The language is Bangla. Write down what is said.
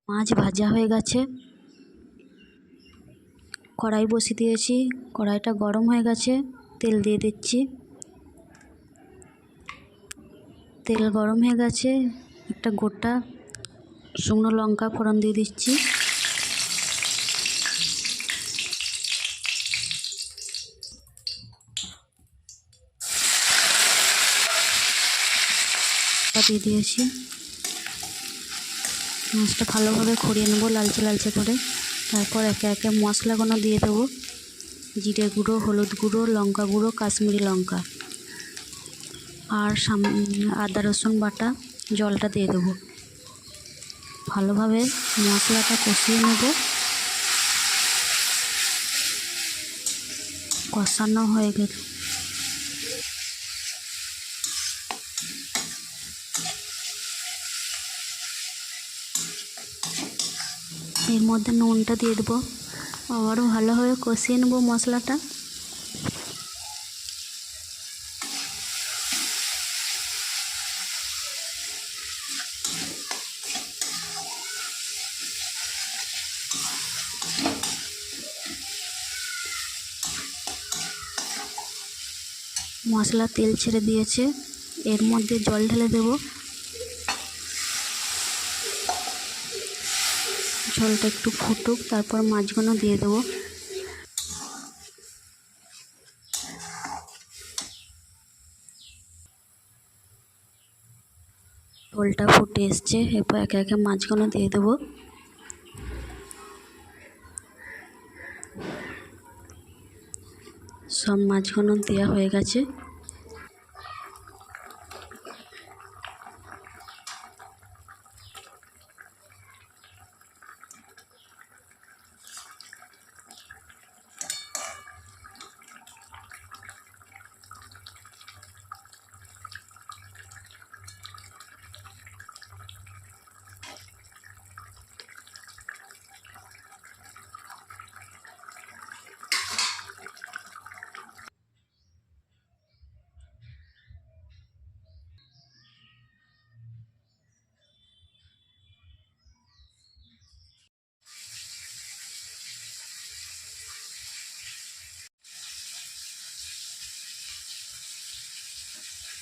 মাছ ভাজা হয়ে গেছে। কড়াই বসিয়ে দিয়েছি, কড়াইটা গরম হয়ে গেছে, তেল দিয়ে দিচ্ছি। তেল গরম হয়ে গেছে, একটা গোটা শুকনো লঙ্কা ফোড়ন দিয়ে দিচ্ছি। দিয়ে দিয়েছি, মাছটা ভালোভাবে খড়িয়ে নেবো লালচে লালচে করে। তারপর একে একে মশলাগুলো দিয়ে দেবো। জিরে গুঁড়ো, হলুদ গুঁড়ো, লঙ্কা গুঁড়ো, কাশ্মীরি লঙ্কা আর আদা রসুন বাটা, জলটা দিয়ে দেবো। ভালোভাবে মশলাটা কষিয়ে নেব। কষানো হয়ে গেল, এর মধ্যে নুনটা দিয়ে দেবো। আবারও ভালোভাবে কষিয়ে নেব মশলাটা। মশলা তেল ছেড়ে দিয়েছে, এর মধ্যে জল ঢেলে দেব। ঝোলটা একটু ফুটুক, তারপর মাছগুলো দিয়ে দেবো। ঝোলটা ফুটে এসছে, এরপর একে একে মাছগুলো দিয়ে দেবো। সব মাছগুলো দেওয়া হয়ে গেছে।